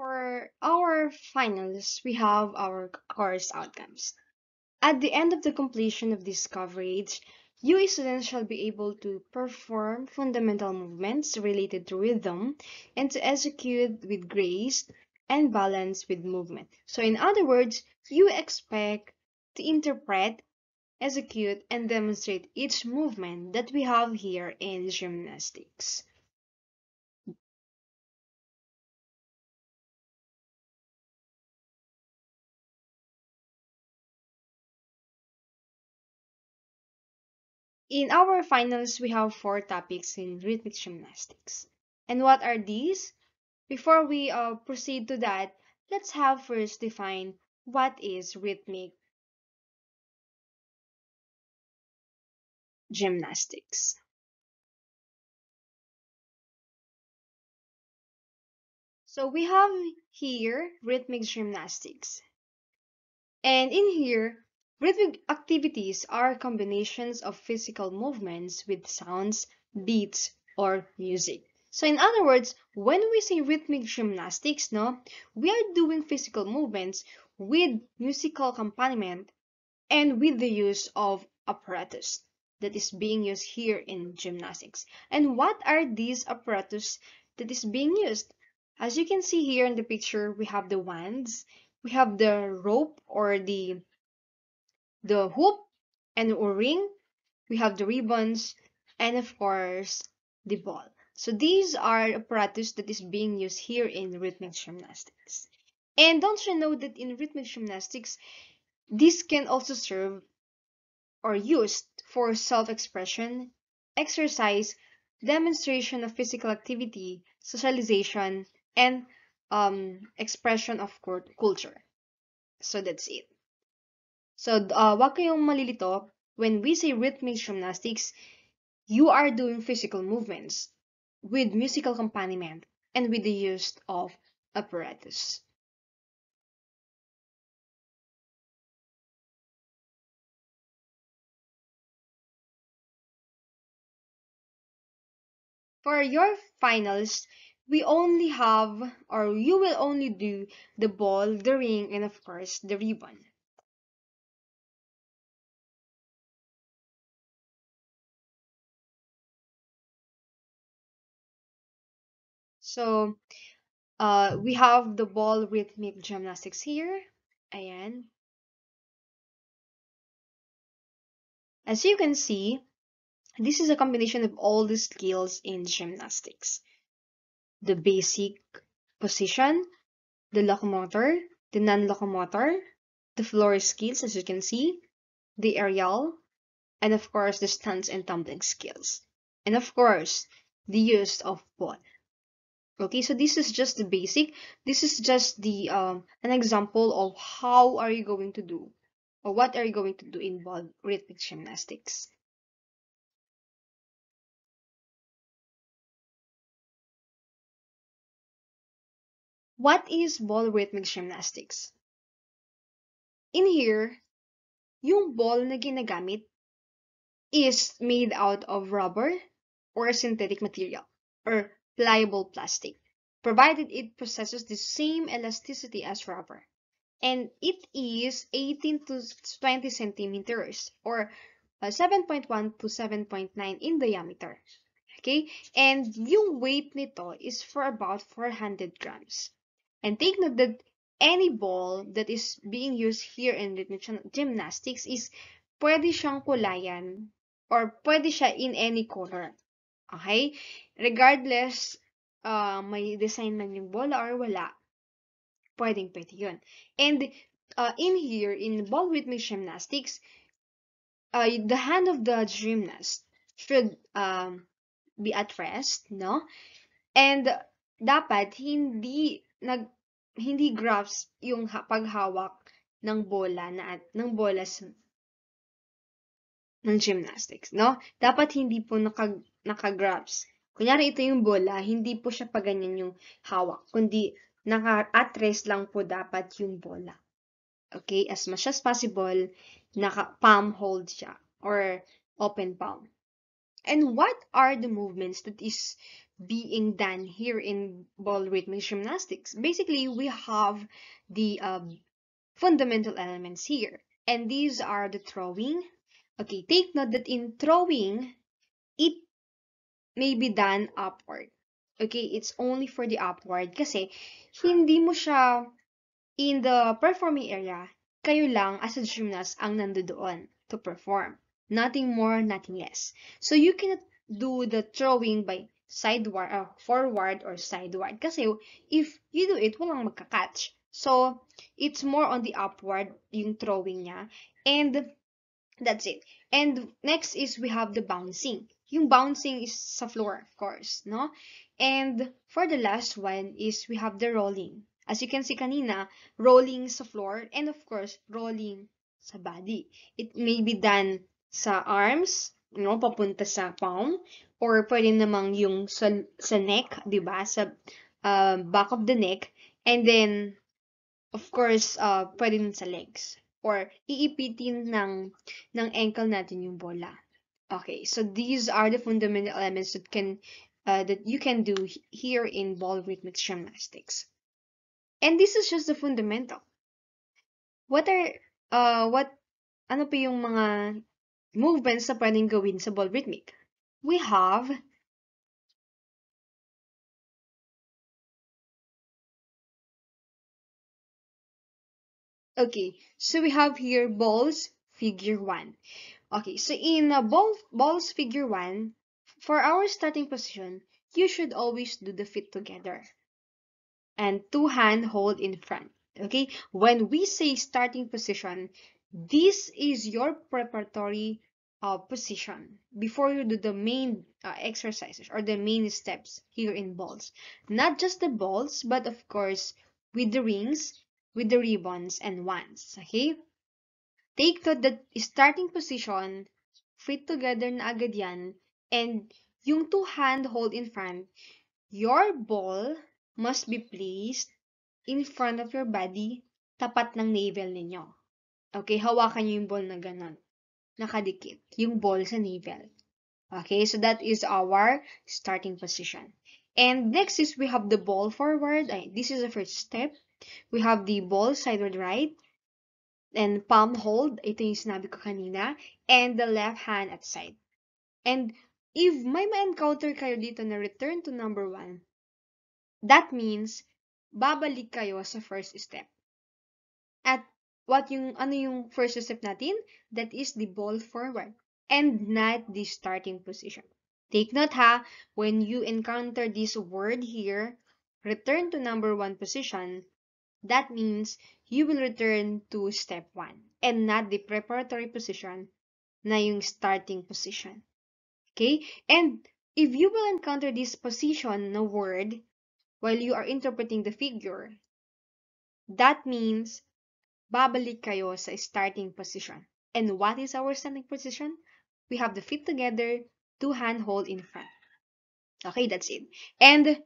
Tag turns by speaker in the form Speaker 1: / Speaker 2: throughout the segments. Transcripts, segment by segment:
Speaker 1: For our finals, we have our course outcomes. At the end of the completion of this coverage, you students shall be able to perform fundamental movements related to rhythm and to execute with grace and balance with movement. So in other words, you expect to interpret, execute, and demonstrate each movement that we have here in gymnastics. In our finals, we have four topics in rhythmic gymnastics. And what are these? Before we proceed to that, let's have first define what is rhythmic gymnastics. So we have here rhythmic gymnastics. And in here, rhythmic activities are combinations of physical movements with sounds, beats, or music. So in other words, when we say rhythmic gymnastics, no, we are doing physical movements with musical accompaniment and with the use of apparatus that is being used here in gymnastics. And what are these apparatus that is being used? As you can see here in the picture, we have the wands, we have the rope or the hoop and or ring, we have the ribbons, and of course the ball. So these are apparatus that is being used here in rhythmic gymnastics. And don't you know that in rhythmic gymnastics, this can also serve or used for self-expression, exercise, demonstration of physical activity, socialization, and expression of culture. So that's it. So wag kayong malilito. When we say rhythmic gymnastics, you are doing physical movements with musical accompaniment and with the use of apparatus. For your finals, we only have, or you will only do the ball, the ring, and of course the ribbon. So, we have the ball rhythmic gymnastics here. Ayan. As you can see, this is a combination of all the skills in gymnastics. The basic position, the locomotor, the non-locomotor, the floor skills, as you can see, the aerial, and of course the stunts and tumbling skills. And of course, the use of ball. Okay, so this is just the basic. This is just the an example of how are you going to do or what are you going to do in ball rhythmic gymnastics. What is ball rhythmic gymnastics? In here, yung ball na ginagamit is made out of rubber or synthetic material or pliable plastic, provided it possesses the same elasticity as rubber. And it is 18 to 20 centimeters or 7.1 to 7.9 in diameter. Okay? And yung weight nito is for about 400 grams. And take note that any ball that is being used here in rhythmic gymnastics is pwede siyang kulayan or pwede siya in any color. Okay? Regardless, may design man yung bola or wala, pwede yun. And in here, in ball rhythmic gymnastics, the hand of the gymnast should be at rest, no? And dapat hindi grasp yung paghawak ng bola ng gymnastics, no? Dapat hindi po naka-grasp. Kunyari ito yung bola, hindi po siya pa ganyan yung hawak, kundi at rest lang po dapat yung bola. Okay, as much as possible, palm hold siya or open palm. And what are the movements that is being done here in ball rhythmic gymnastics. Basically, we have the fundamental elements here, and these are the throwing. Okay, take note that in throwing, it may be done upward. Okay, it's only for the upward kasi hindi mo siya in the performing area, kayo lang as a gymnast ang nandoon to perform. Nothing more, nothing less. So you cannot do the throwing by sideward, forward or sideward. Kasi if you do it, walang magka-catch. So it's more on the upward yung throwing niya. And that's it. And next is we have the bouncing. Yung bouncing is sa floor, of course, no? And for the last one is we have the rolling. As you can see kanina, rolling sa floor and of course, rolling sa body. It may be done sa arms, no, papunta sa palm, or pwede namang yung sa neck, di ba? Sa back of the neck. And then, of course, pwede din sa legs. Or iipitin ng ankle natin yung bola. Okay, so these are the fundamental elements that you can do here in ball rhythmic gymnastics. And this is just the fundamental. What ano pa yung mga movements na pwedeng gawin sa ball rhythmic? We have okay, so we have here balls figure 1. Okay, so in balls figure 1, for our starting position, you should always do the feet together and two hand hold in front. Okay, when we say starting position, this is your preparatory position before you do the main exercises or the main steps here in balls. Not just the balls, but of course with the rings, with the ribbons and wands. Okay, take note that starting position, fit together na agad yan, and yung two hand hold in front, your ball must be placed in front of your body, tapat ng navel ninyo. Okay, hawakan nyo yung ball na ganon. Nakadikit. Yung ball sa navel. Okay, so that is our starting position. And next is we have the ball forward. This is the first step. We have the ball sideward right. And palm hold. Ito yung sinabi ko kanina. And the left hand at side. And if may ma-encounter kayo dito na return to number 1, that means babalik kayo sa first step. At ano yung first step natin? That is the ball forward and not the starting position. Take note ha, when you encounter this word here, return to number 1 position, that means you will return to step 1 and not the preparatory position na yung starting position. Okay? And if you will encounter this position na word while you are interpreting the figure, that means babalik kayo sa starting position. And what is our starting position? We have the feet together, two hand hold in front. Okay, that's it. And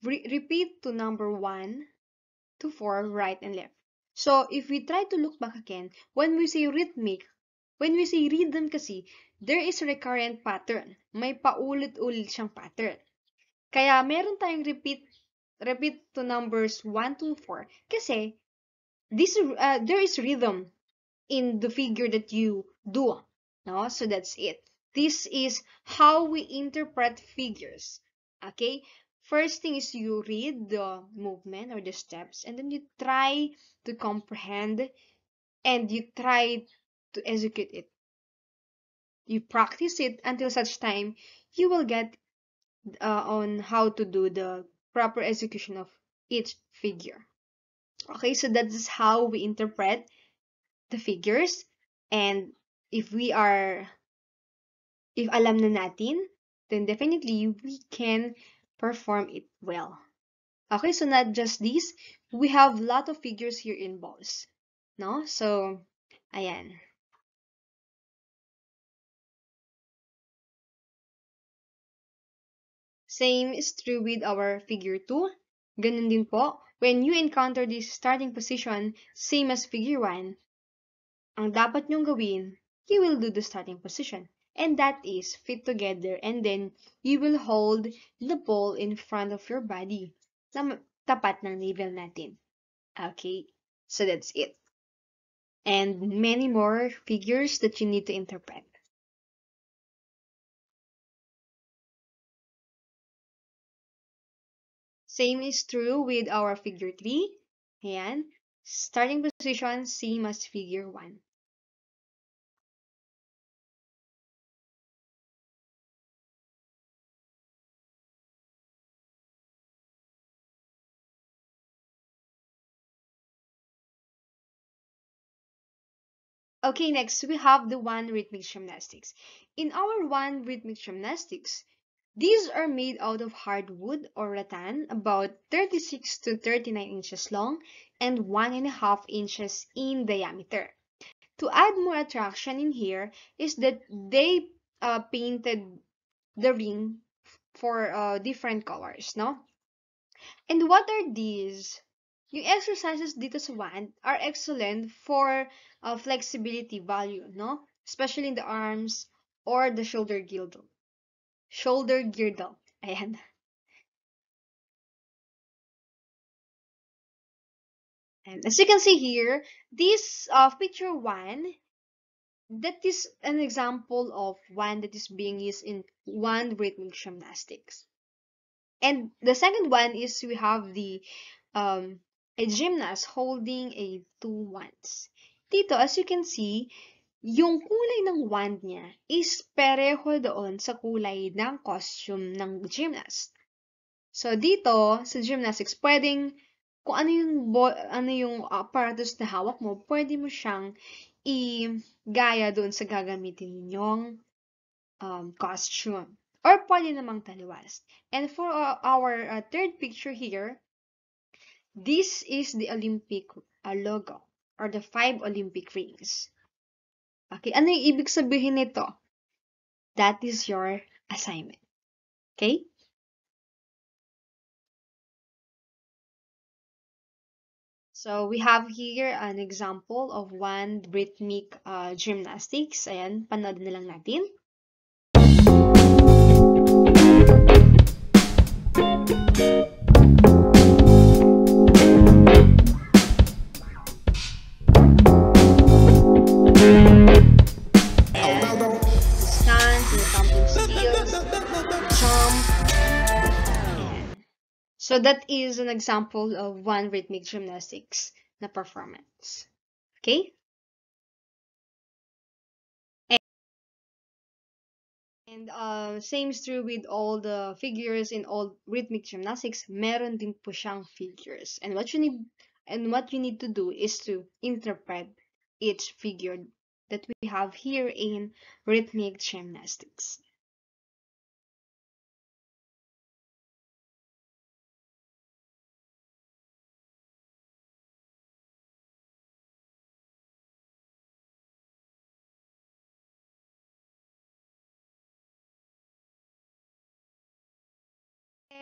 Speaker 1: repeat to number 1 to 4, right and left. So, if we try to look back again, when we say rhythmic, when we say rhythm kasi, there is a recurrent pattern. May paulit-ulit siyang pattern. Kaya meron tayong repeat to numbers 1 to 4 kasi there is rhythm in the figure that you do. No? So that's it. This is how we interpret figures. Okay? First thing is you read the movement or the steps and then you try to comprehend and you try to execute it. You practice it until such time you will get on how to do the proper execution of each figure. Okay, so that's how we interpret the figures. And if alam na natin, then definitely we can perform it well. Okay, so not just this, we have a lot of figures here in balls. No? So, ayan. Same is true with our figure 2. Ganun din po. When you encounter this starting position, same as figure 1, ang dapat nyong gawin, you will do the starting position. And that is fit together, and then you will hold the ball in front of your body na tapat ng navel natin. Okay, so that's it. And many more figures that you need to interpret. Same is true with our figure 3. Ayan. Starting position, same as figure 1. Okay, next we have the one rhythmic gymnastics. In our one rhythmic gymnastics, these are made out of hardwood or rattan, about 36 to 39 inches long and 1.5 inches in diameter. To add more attraction in here is that they painted the ring for different colors, no? And what are these? Yung exercises dito sa wand are excellent for flexibility value, no? Especially in the arms or the shoulder girdle. Shoulder girdle. Ayan. And as you can see here, this picture one, that is an example of one that is being used in one rhythmic gymnastics. And the second one is we have the a gymnast holding a two wands. Dito, as you can see, yung kulay ng wand niya is pareho doon sa kulay ng costume ng gymnast. So dito, sa gymnastics, pwedeng kung ano yung apparatus na hawak mo, pwede mo siyang i-gaya doon sa gagamitin ninyong costume. Or pwede namang taliwas. And for our third picture here, this is the Olympic logo or the 5 Olympic rings. Okay, ano yung ibig sabihin nito? That is your assignment. Okay? So we have here an example of one rhythmic gymnastics. Ayan, panoodin na lang natin. So that is an example of one rhythmic gymnastics na performance. Okay? And same is true with all the figures in all rhythmic gymnastics. Meron din po siyang figures. And what you need to do is to interpret each figure that we have here in rhythmic gymnastics.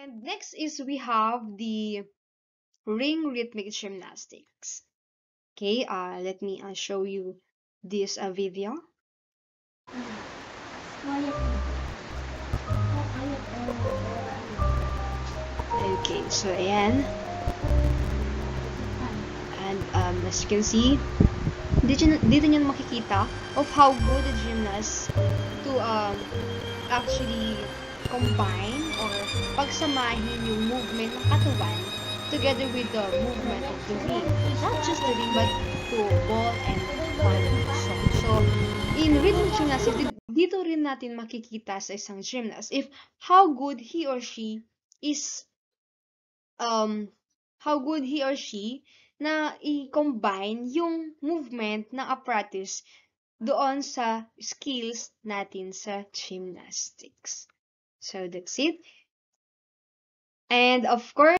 Speaker 1: And next is we have the ring rhythmic gymnastics. Okay, let me show you this video. Okay, so ayan. And as you can see, dito nyo makikita of how good the gymnast to actually combine or pagsamahin yung movement ng katawan together with the movement of the ring. Not just the ring, but to ball and wand also. So, in rhythmic gymnastics, dito rin natin makikita sa isang gymnast if how good he or she is na i-combine yung movement ng apparatus doon sa skills natin sa gymnastics. So that's it. And of course,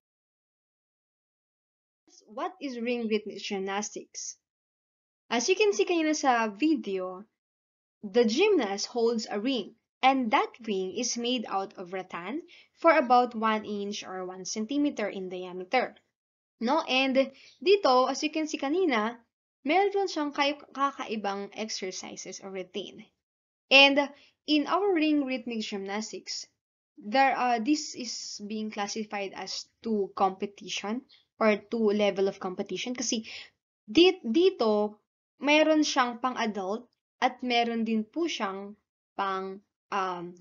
Speaker 1: what is ring rhythmic gymnastics? As you can see kanina sa video, the gymnast holds a ring, and that ring is made out of rattan for about 1 inch or 1 centimeter in diameter. No? And dito, as you can see kanina, meron siyang kakaibang exercises or routine. And in our ring rhythmic gymnastics, this is being classified as two competition or two level of competition kasi dito meron siyang pang-adult at meron din po siyang pang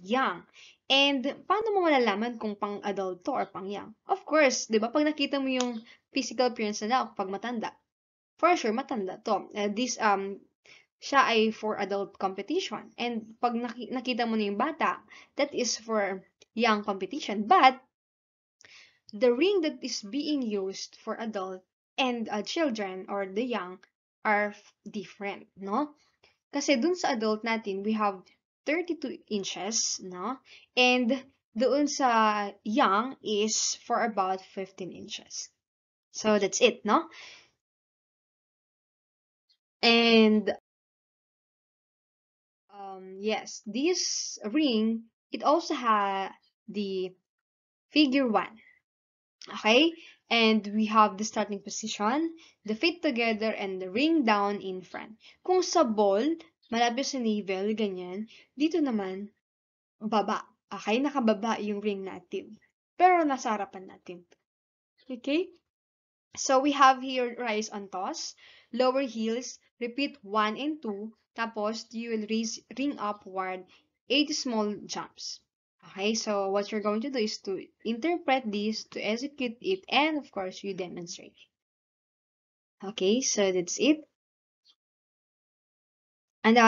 Speaker 1: young. And paano mo malalaman kung pang-adult to or pang-young? Of course, 'di ba? Pag nakita mo yung physical appearance nila pag matanda, for sure matanda to. Siya ay for adult competition. And pag nakita mo na yung bata, that is for young competition. But the ring that is being used for adult and children or the young are different, no? Kasi dun sa adult natin, we have 32 inches, no? And doon sa young is for about 15 inches. So that's it, no? And yes, this ring, it also has the figure 1. Okay? And we have the starting position, the feet together, and the ring down in front. Kung sa ball, malapit sa navel, ganyan, dito naman, baba. Okay? Nakababa yung ring natin. Pero nasa harapan natin. Okay? So we have here rise on toss, lower heels, repeat 1 and 2, tapos you will raise ring upward 8 small jumps. Okay, so what you're going to do is to interpret this, to execute it, and of course you demonstrate. Okay, so that's it. And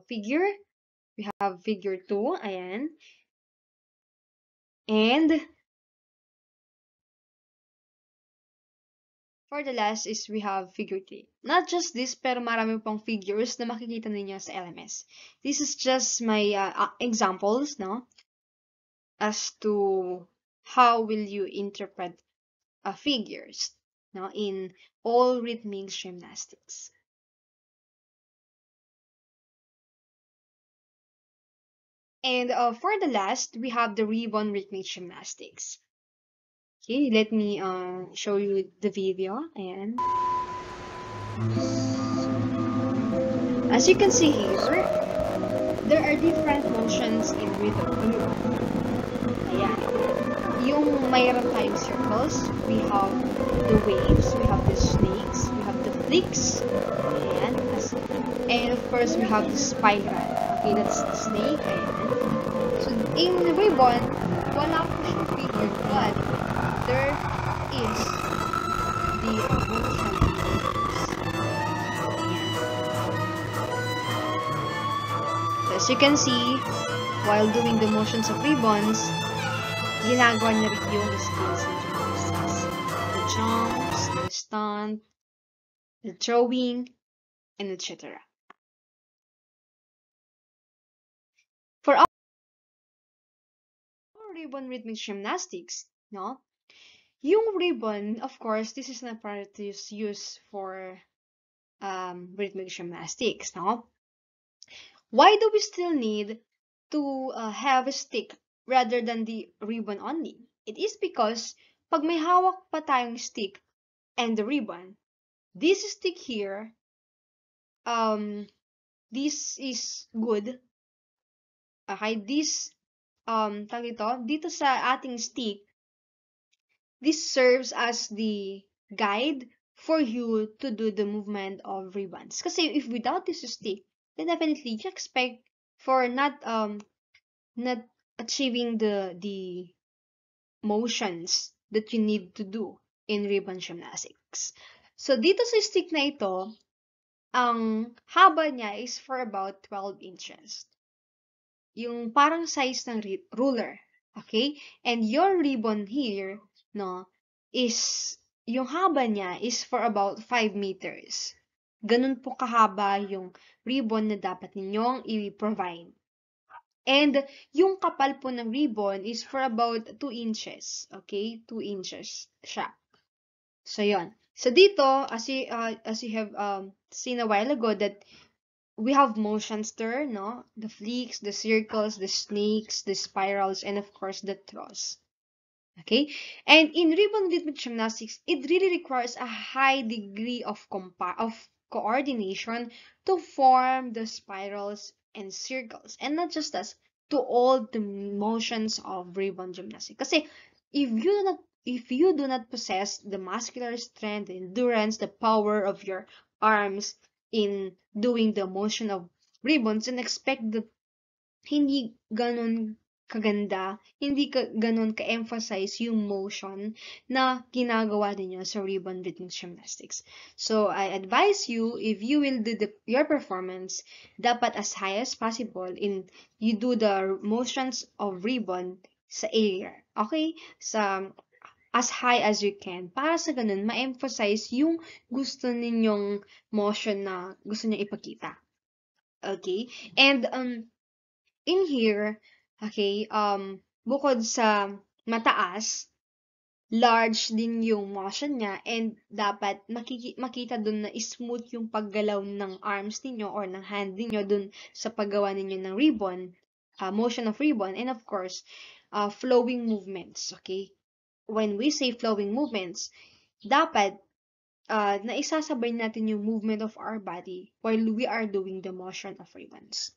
Speaker 1: figure, we have figure 2, ayan. And for the last is we have figure 3. Not just this, pero marami pang figures na makikita ninyo sa LMS. This is just my examples, no? As to how will you interpret figures, no? In all rhythmic gymnastics. And for the last, we have the ribbon rhythmic gymnastics. Okay, let me show you the video. And as you can see here, there are different motions in rhythm. Ayan. Yung mayroon tayong circles, we have the waves, we have the snakes, we have the flicks, ayan. And of course, we have the spiral. Okay, that's the snake, ayan. So, in the ribbon, wala po siyang figure, but there is the motion. So, as you can see, while doing the motions of ribbons, ginagawa niya rin yung skills ng gymnastics. The jumps, the stunt, the throwing, and etc. For our ribbon rhythmic gymnastics, no? Yung ribbon, of course, this is an apparatus used for rhythmic gymnastics, no? Why do we still need to have a stick rather than the ribbon only? It is because pag may hawak pa tayong stick and the ribbon, this stick here, this is good. Okay, this, dito sa ating stick, this serves as the guide for you to do the movement of ribbons. Kasi if without this stick, then definitely you expect for not achieving the motions that you need to do in ribbon gymnastics. So dito sa stick na ito, ang haba niya is for about 12 inches. Yung parang size ng ruler. Okay? And your ribbon here, no, is, yung haba niya is for about 5 meters. Ganun po kahaba yung ribbon na dapat ninyong i-provide. And yung kapal po ng ribbon is for about 2 inches. Okay? 2 inches siya. So, yon. So, dito, as you have seen a while ago, that we have motions there, no? The flicks, the circles, the snakes, the spirals, and of course, the throws. Okay? And in ribbon rhythmic gymnastics, it really requires a high degree of coordination to form the spirals and circles. And not just that, to all the motions of ribbon gymnastics. Kasi if you do not possess the muscular strength, the endurance, the power of your arms in doing the motion of ribbons, and expect that hindi ganun kaganda, hindi ganun ka-emphasize yung motion na ginagawa ninyo sa ribbon rhythm gymnastics. So, I advise you, if you will do your performance, dapat as high as possible in you do the motions of ribbon sa air. Okay? Sa as high as you can. Para sa ganun, ma-emphasize yung gusto ninyong motion na gusto niyo ipakita. Okay? And, in here, okay, bukod sa mataas, large din yung motion niya, and dapat makita dun na smooth yung paggalaw ng arms ninyo or ng hand ninyo dun sa paggawa ninyo ng ribbon, motion of ribbon, and of course, flowing movements, okay? When we say flowing movements, dapat naisasabay natin yung movement of our body while we are doing the motion of ribbons.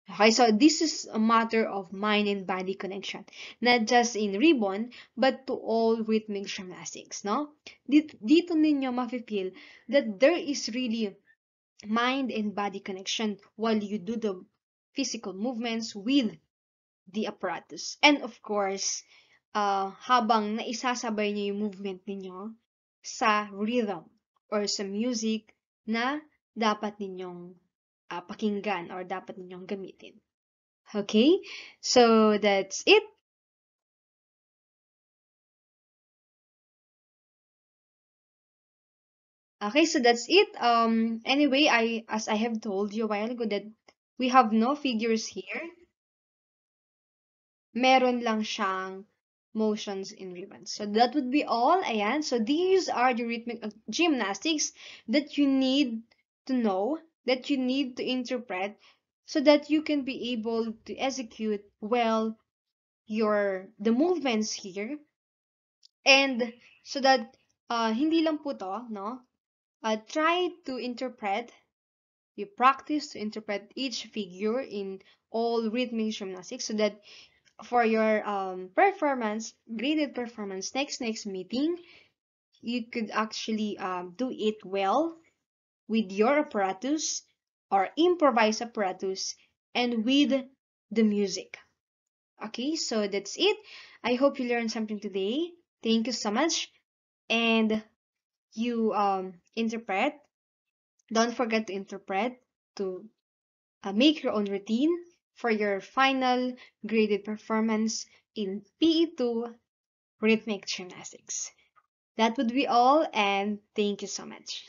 Speaker 1: Okay, so this is a matter of mind and body connection, not just in ribbon, but to all rhythmic gymnastics, no? Dito ninyo mafe-feel that there is really mind and body connection while you do the physical movements with the apparatus. And of course, habang naisasabay niyo yung movement ninyo sa rhythm or sa music na dapat ninyong pakinggan or dapat ninyong gamitin. Okay? So, that's it. Okay, so that's it. Anyway, as I have told you a while ago that we have no figures here. Meron lang siyang motions in ribbons. So that would be all. Ayan. So these are the rhythmic gymnastics that you need to know, that you need to interpret, so that you can be able to execute well the movements here, and so that hindi lang po to, no? Try to interpret, you practice to interpret each figure in all rhythmic gymnastics, so that for your performance, graded performance, next meeting, you could actually do it well with your apparatus or improvise apparatus and with the music. Okay, so that's it. I hope you learned something today. Thank you so much. And you interpret. Don't forget to interpret to make your own routine for your final graded performance in PE2 rhythmic gymnastics. That would be all, and thank you so much.